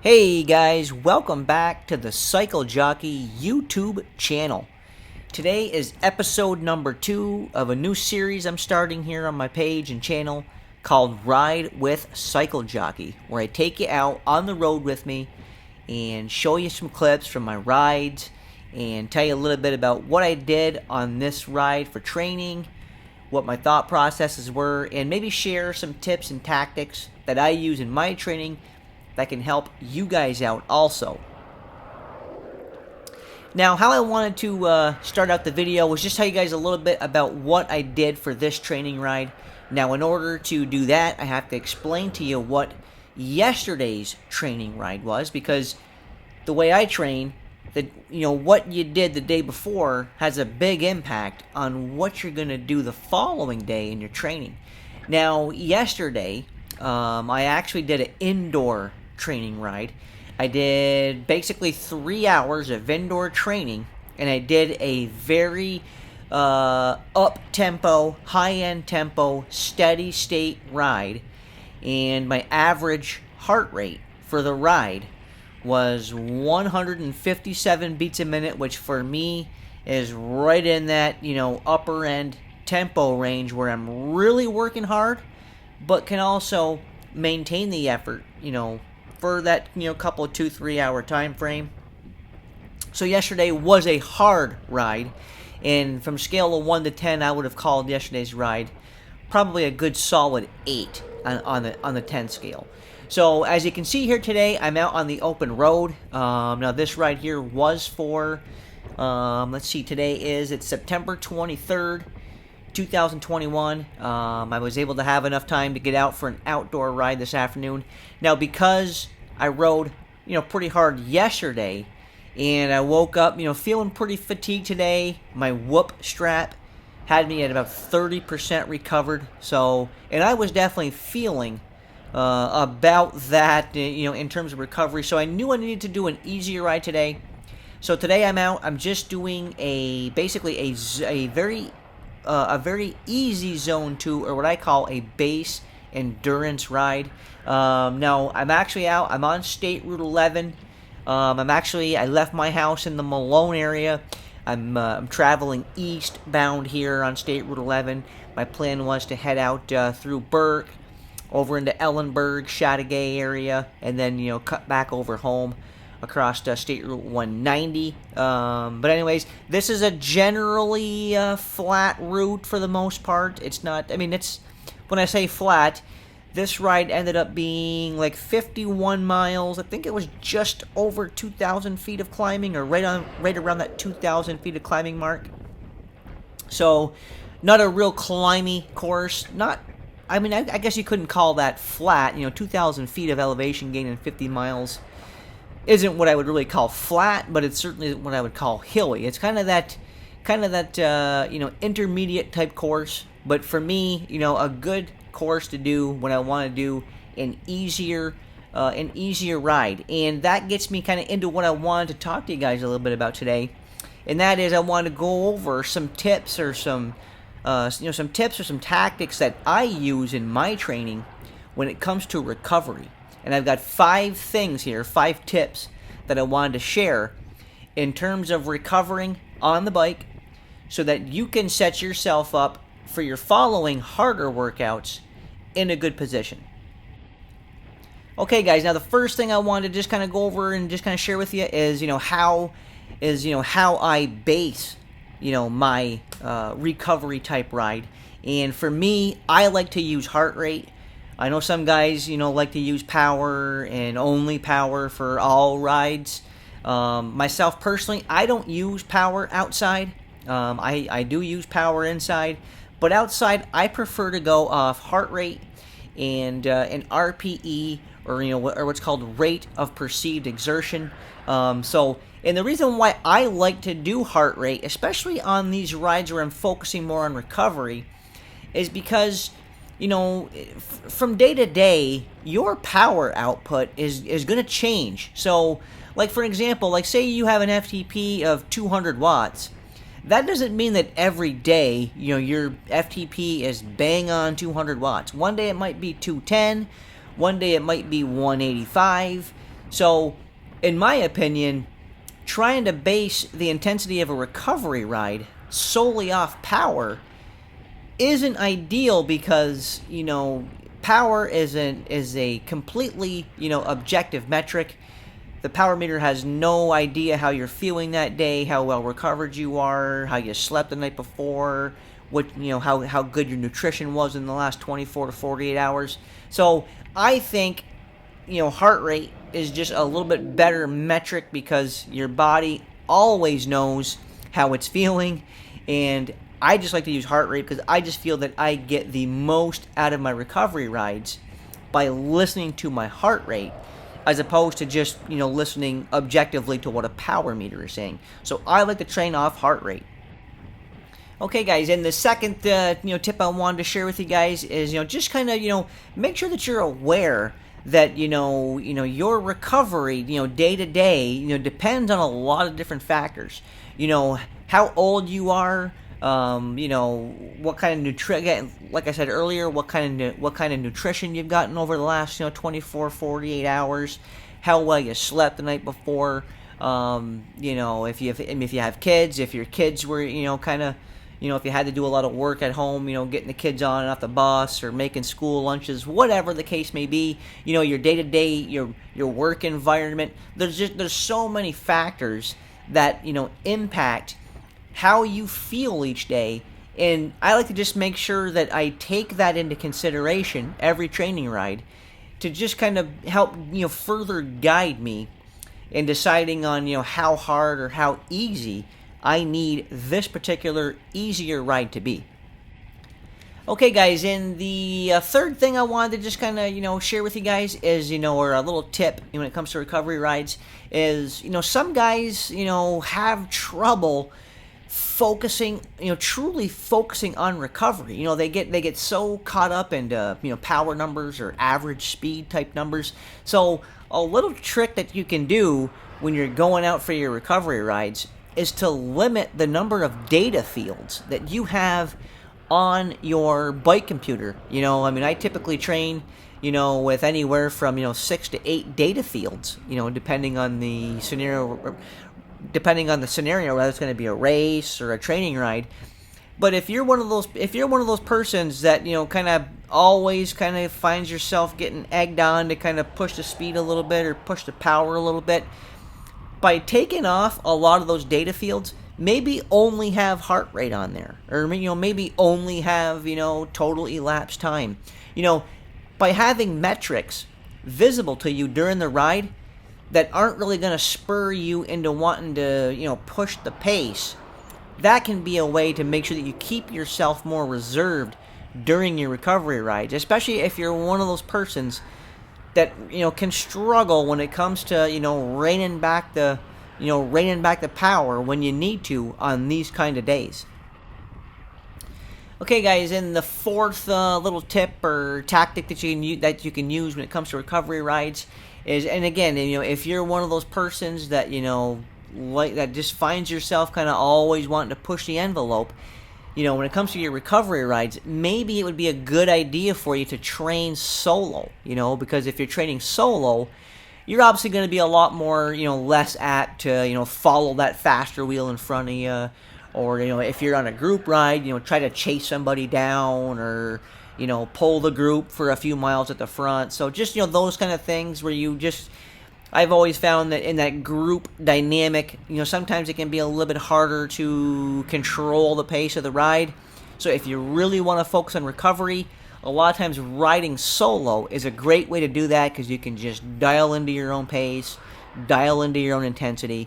Hey guys, welcome back to the Cycle Jockey YouTube channel. Today is episode number 2 of a new series I'm starting here on my page and channel called Ride with Cycle Jockey, where I take you out on the road with me and show you some clips from my rides and tell you a little bit about what I did on this ride for training, what my thought processes were, and maybe share some tips and tactics that I use in my training that can help you guys out also. Now, how I wanted to start out the video was just tell you guys a little bit about what I did for this training ride. Now, in order to do that, I have to explain to you what yesterday's training ride was, because the way I train, what you did the day before has a big impact on what you're going to do the following day in your training. Now, yesterday, I actually did an indoor training ride. I did basically 3 hours of indoor training, and I did a very up-tempo, high-end tempo, steady-state ride, and my average heart rate for the ride was 157 beats a minute, which for me is right in that, upper-end tempo range where I'm really working hard, but can also maintain the effort, for that, couple of 2-3 hour time frame. So yesterday was a hard ride, and from scale of 1 to 10, I would have called yesterday's ride probably a good solid 8 on the 10 scale. So as you can see here today, I'm out on the open road. Now this ride here was for, let's see, it's September 23rd. 2021. I was able to have enough time to get out for an outdoor ride this afternoon. Now, because I rode, pretty hard yesterday, and I woke up, feeling pretty fatigued today. My whoop strap had me at about 30% recovered. So, and I was definitely feeling about that, in terms of recovery. So I knew I needed to do an easier ride today. So today I'm out. I'm just doing a very easy zone 2, or what I call a base endurance ride. Now, I'm actually out. I'm on State Route 11. I left my house in the Malone area. I'm traveling eastbound here on State Route 11. My plan was to head out through Burke, over into Ellenburg, Chateaugay area, and then, cut back over home across State Route 190. But anyways, this is a generally flat route for the most part. It's not, when I say flat, this ride ended up being like 51 miles. I think it was just over 2,000 feet of climbing, or right around that 2,000 feet of climbing mark. So, not a real climby course. I guess you couldn't call that flat. 2,000 feet of elevation gain in 50 miles isn't what I would really call flat, but it's certainly what I would call hilly. It's kind of that intermediate type course. But for me, a good course to do when I want to do an easier ride. And that gets me kind of into what I wanted to talk to you guys a little bit about today. And that is, I want to go over some tips or some tactics that I use in my training when it comes to recovery. And I've got 5 things here, 5 tips that I wanted to share in terms of recovering on the bike, so that you can set yourself up for your following harder workouts in a good position. Okay, guys, now the first thing I wanted to just kind of go over and just kind of share with you is, how I base, my recovery type ride. And for me, I like to use heart rate. I know some guys, like to use power and only power for all rides. Myself personally, I don't use power outside. I do use power inside, but outside I prefer to go off heart rate and an RPE, or what's called rate of perceived exertion. And the reason why I like to do heart rate, especially on these rides where I'm focusing more on recovery, is because from day to day, your power output is going to change. So, like for example, say you have an FTP of 200 watts. That doesn't mean that every day, your FTP is bang on 200 watts. One day it might be 210, one day it might be 185. So, in my opinion, trying to base the intensity of a recovery ride solely off power isn't ideal because, power is a completely, objective metric. The power meter has no idea how you're feeling that day, how well recovered you are, how you slept the night before, how good your nutrition was in the last 24 to 48 hours. So I think, heart rate is just a little bit better metric because your body always knows how it's feeling. And I just like to use heart rate because I just feel that I get the most out of my recovery rides by listening to my heart rate, as opposed to just, listening objectively to what a power meter is saying. So I like to train off heart rate. Okay, guys, and the second, tip I wanted to share with you guys is, just kind of, make sure that you're aware that, your recovery, day to day, depends on a lot of different factors. How old you are, what kind of nutrition, like I said earlier, what kind of nutrition you've gotten over the last, 24, 48 hours, how well you slept the night before, if you have kids, if your kids were, if you had to do a lot of work at home, getting the kids on and off the bus or making school lunches, whatever the case may be, your day-to-day, your work environment, there's so many factors that, impact how you feel each day. And I like to just make sure that I take that into consideration every training ride to just kind of help, further guide me in deciding on, how hard or how easy I need this particular easier ride to be. Okay, guys, and the third thing I wanted to just kind of, share with you guys is, or a little tip when it comes to recovery rides is, some guys, have trouble focusing, truly focusing on recovery. They get so caught up into, power numbers or average speed type numbers. So a little trick that you can do when you're going out for your recovery rides is to limit the number of data fields that you have on your bike computer. I typically train, with anywhere from, 6 to 8 data fields, depending on the scenario, whether it's going to be a race or a training ride. But if you're one of those persons that, kind of always kind of finds yourself getting egged on to kind of push the speed a little bit or push the power a little bit, by taking off a lot of those data fields, maybe only have heart rate on there, or maybe only have total elapsed time. By having metrics visible to you during the ride that aren't really going to spur you into wanting to push the pace, that can be a way to make sure that you keep yourself more reserved during your recovery rides, especially if you're one of those persons that can struggle when it comes to reining back the power when you need to on these kind of days. Okay, guys, and the fourth little tip or tactic that you can use when it comes to recovery rides is, and again, if you're one of those persons that that just finds yourself kind of always wanting to push the envelope, when it comes to your recovery rides, maybe it would be a good idea for you to train solo, because if you're training solo, you're obviously going to be a lot more, less apt to, follow that faster wheel in front of you, or, if you're on a group ride, try to chase somebody down or, pull the group for a few miles at the front. So just, those kind of things where I've always found that in that group dynamic, sometimes it can be a little bit harder to control the pace of the ride. So if you really want to focus on recovery, a lot of times riding solo is a great way to do that because you can just dial into your own pace, dial into your own intensity,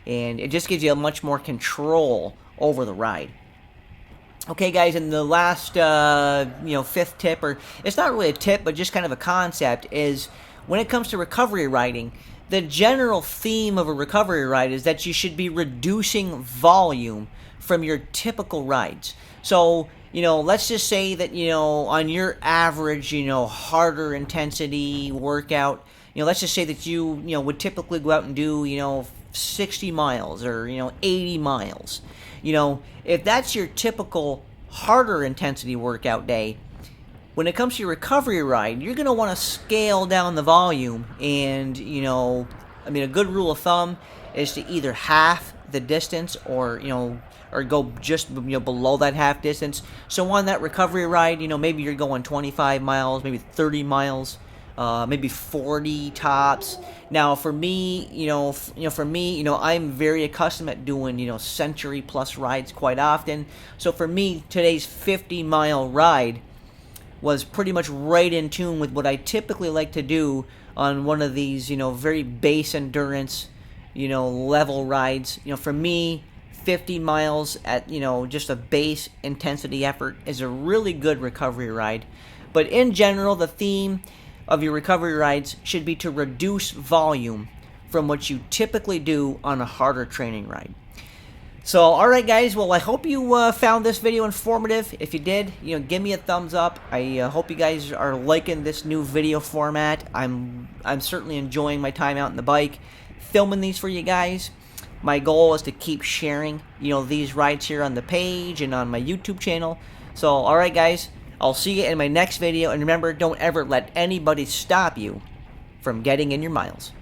and it just gives you a much more control over the ride. Okay, guys, and the last, fifth tip, or it's not really a tip, but just kind of a concept, is when it comes to recovery riding, the general theme of a recovery ride is that you should be reducing volume from your typical rides. So, let's just say that, on your average, harder intensity workout, let's just say that you would typically go out and do, 60 miles or, 80 miles. If that's your typical harder intensity workout day, when it comes to your recovery ride, you're going to want to scale down the volume. And, a good rule of thumb is to either half the distance or go just below that half distance. So on that recovery ride, maybe you're going 25 miles, maybe 30 miles, maybe 40 tops. Now for me, I'm very accustomed at doing century plus rides quite often. So for me, today's 50-mile ride was pretty much right in tune with what I typically like to do on one of these very base endurance level rides. For me, 50 miles at just a base intensity effort is a really good recovery ride. But in general, the theme of your recovery rides should be to reduce volume from what you typically do on a harder training ride. So, alright guys, well I hope you found this video informative. If you did, give me a thumbs up. I hope you guys are liking this new video format. I'm certainly enjoying my time out on the bike, filming these for you guys. My goal is to keep sharing, these rides here on the page and on my YouTube channel. So, alright guys, I'll see you in my next video, and remember, don't ever let anybody stop you from getting in your miles.